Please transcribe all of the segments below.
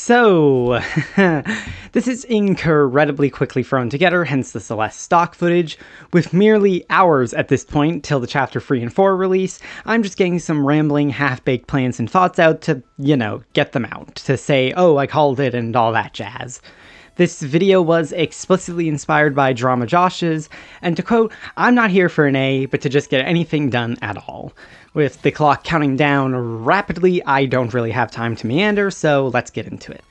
So, this is incredibly quickly thrown together, hence the Celeste stock footage. With merely hours at this point till the Chapter 3 and 4 release, I'm just getting some rambling, half-baked plans and thoughts out to, get them out. To say, oh, I called it and all that jazz. This video was explicitly inspired by Drama Josh's, and to quote, I'm not here for an A, but to just get anything done at all. With the clock counting down rapidly, I don't really have time to meander, so let's get into it.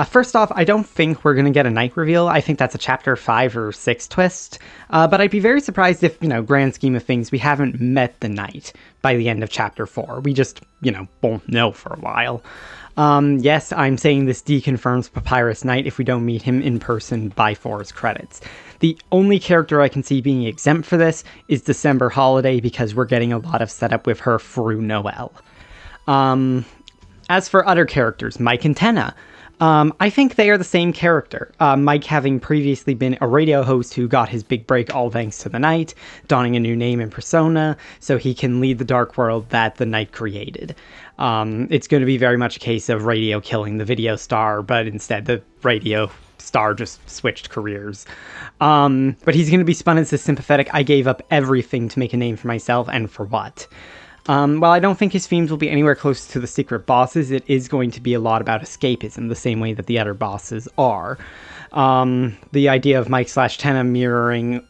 First off, I don't think we're going to get a knight reveal. I think that's a chapter 5 or 6 twist. But I'd be very surprised if, grand scheme of things, we haven't met the knight by the end of chapter 4. We just, won't know for a while. Yes, I'm saying this deconfirms Papyrus Knight if we don't meet him in person by 4's credits. The only character I can see being exempt for this is December Holiday, because we're getting a lot of setup with her through Noel. As for other characters, Mike and Tenna, I think they are the same character. Mike having previously been a radio host who got his big break all thanks to the Knight, donning a new name and persona, so he can lead the dark world that the Knight created. It's going to be very much a case of radio killing the video star, but instead the radio star just switched careers. But he's going to be spun as the sympathetic, I gave up everything to make a name for myself, and for what? While I don't think his themes will be anywhere close to the secret bosses, it is going to be a lot about escapism, the same way that the other bosses are. The idea of Mike/Tenna mirroring,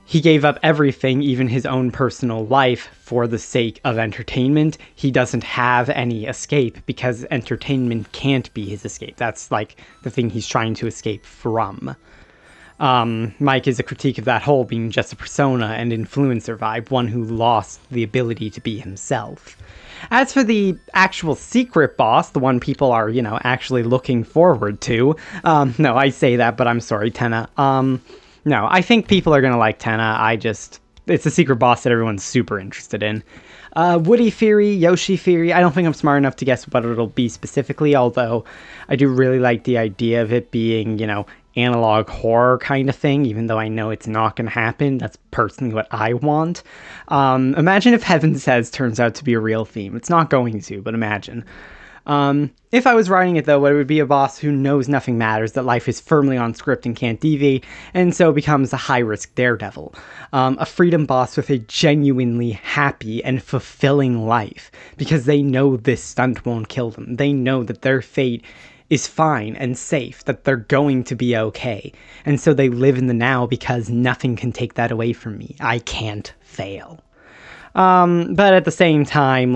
he gave up everything, even his own personal life, for the sake of entertainment. He doesn't have any escape, because entertainment can't be his escape. That's, the thing he's trying to escape from. Mike is a critique of that whole being just a persona and influencer vibe, one who lost the ability to be himself. As for the actual secret boss, the one people are, actually looking forward to, no, I say that, but I'm sorry, Tenna. No, I think people are gonna like Tenna. It's a secret boss that everyone's super interested in. Woody theory, Yoshi theory, I don't think I'm smart enough to guess what it'll be specifically, although I do really like the idea of it being, analog horror kind of thing, even though I know it's not going to happen. That's personally what I want. Imagine if Heaven Says turns out to be a real theme. It's not going to, but imagine. If I was writing it, though, it would be a boss who knows nothing matters, that life is firmly on script and can't deviate, and so becomes a high-risk daredevil. A freedom boss with a genuinely happy and fulfilling life, because they know this stunt won't kill them. They know that their fate is fine and safe, that they're going to be okay. And so they live in the now because nothing can take that away from me. I can't fail. But at the same time,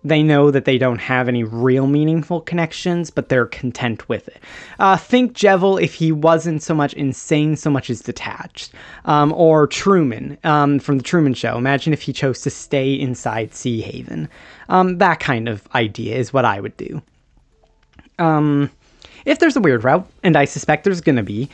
they know that they don't have any real meaningful connections, but they're content with it. Think Jevil if he wasn't so much insane, so much as detached. Or Truman, from The Truman Show. Imagine if he chose to stay inside Sea Haven. That kind of idea is what I would do. If there's a weird route, and I suspect there's gonna be,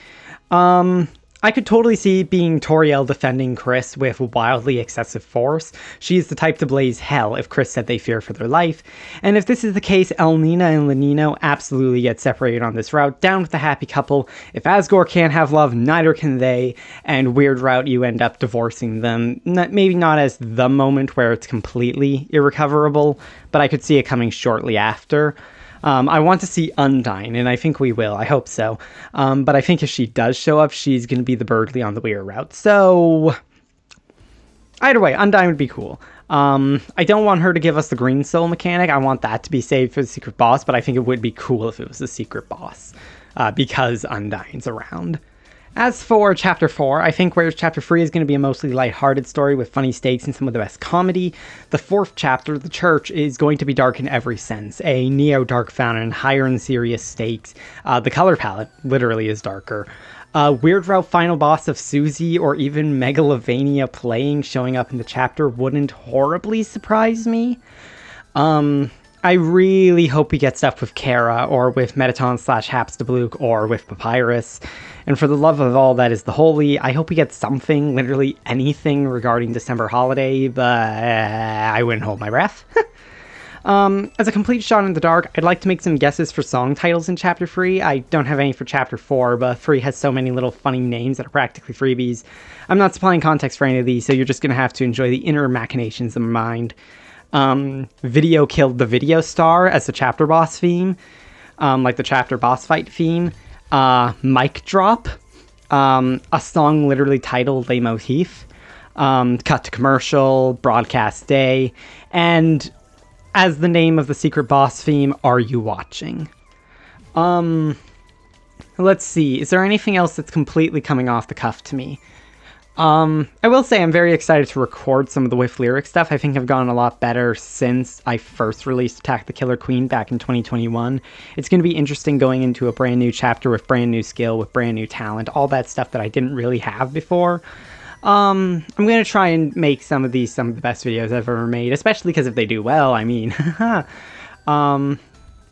I could totally see it being Toriel defending Chris with wildly excessive force. She's the type to blaze hell if Chris said they fear for their life. And if this is the case, Elnina and Lenino absolutely get separated on this route, down with the happy couple. If Asgore can't have love, neither can they, and weird route, you end up divorcing them. Maybe not as the moment where it's completely irrecoverable, but I could see it coming shortly after. I want to see Undyne, and I think we will. I hope so. But I think if she does show up, she's going to be the Birdly on the weird route. So, either way, Undyne would be cool. I don't want her to give us the green soul mechanic. I want that to be saved for the secret boss, but I think it would be cool if it was the secret boss, because Undyne's around. As for Chapter 4, I think whereas Chapter 3 is going to be a mostly lighthearted story with funny stakes and some of the best comedy, the 4th chapter, The Church, is going to be dark in every sense. A neo-dark fountain, higher and serious stakes. The color palette literally is darker. Weird route final boss of Susie or even Megalovania playing showing up in the chapter wouldn't horribly surprise me. I really hope we get stuff with Kara, or with Metaton/Hapstablook, or with Papyrus. And for the love of all that is the holy, I hope we get something, literally anything regarding December Holiday, but I wouldn't hold my breath. As a complete shot in the dark, I'd like to make some guesses for song titles in Chapter 3. I don't have any for Chapter 4, but 3 has so many little funny names that are practically freebies. I'm not supplying context for any of these, so you're just going to have to enjoy the inner machinations of my mind. Video killed the video star as the chapter boss theme, like the chapter boss fight theme. Mic drop, a song literally titled Le Motif. Cut to commercial, broadcast day, and as the name of the secret boss theme, Are You Watching? Let's see, is there anything else that's completely coming off the cuff to me? I will say I'm very excited to record some of the With Lyric stuff. I think I've gotten a lot better since I first released Attack the Killer Queen back in 2021. It's going to be interesting going into a brand new chapter with brand new skill, with brand new talent, all that stuff that I didn't really have before. I'm going to try and make some of the best videos I've ever made, especially because if they do well, I mean,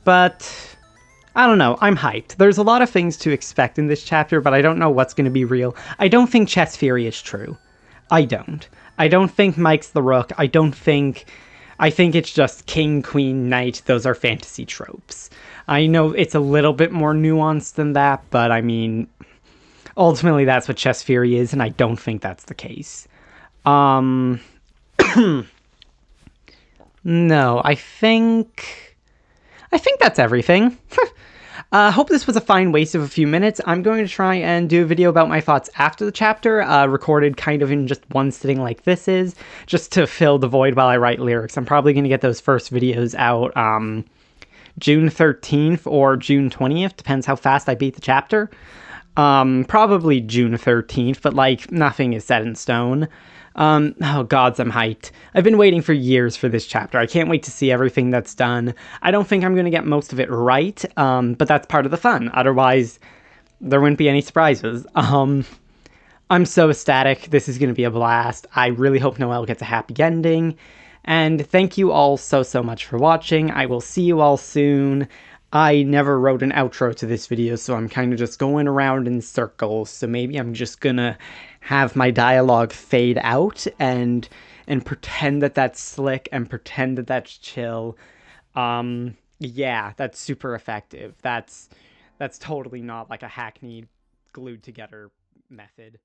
but I don't know, I'm hyped. There's a lot of things to expect in this chapter, but I don't know what's going to be real. I don't think Chess Fury is true. I don't think Mike's the Rook. I think it's just King, Queen, Knight. Those are fantasy tropes. I know it's a little bit more nuanced than that, but I mean, ultimately, that's what Chess Fury is, and I don't think that's the case. No, I think that's everything. Hope this was a fine waste of a few minutes. I'm going to try and do a video about my thoughts after the chapter, recorded kind of in just one sitting like this is, just to fill the void while I write lyrics. I'm probably going to get those first videos out June 13th or June 20th, depends how fast I beat the chapter. Probably June 13th, but like nothing is set in stone. Oh gods, I'm hyped. I've been waiting for years for this chapter. I can't wait to see everything that's done. I don't think I'm going to get most of it right, but that's part of the fun. Otherwise, there wouldn't be any surprises. I'm so ecstatic. This is going to be a blast. I really hope Noelle gets a happy ending. And thank you all so much for watching. I will see you all soon. I never wrote an outro to this video, so I'm kind of just going around in circles. So maybe I'm just gonna have my dialogue fade out and pretend that that's slick and pretend that that's chill. Yeah, that's super effective. That's totally not like a hackneyed, glued together method.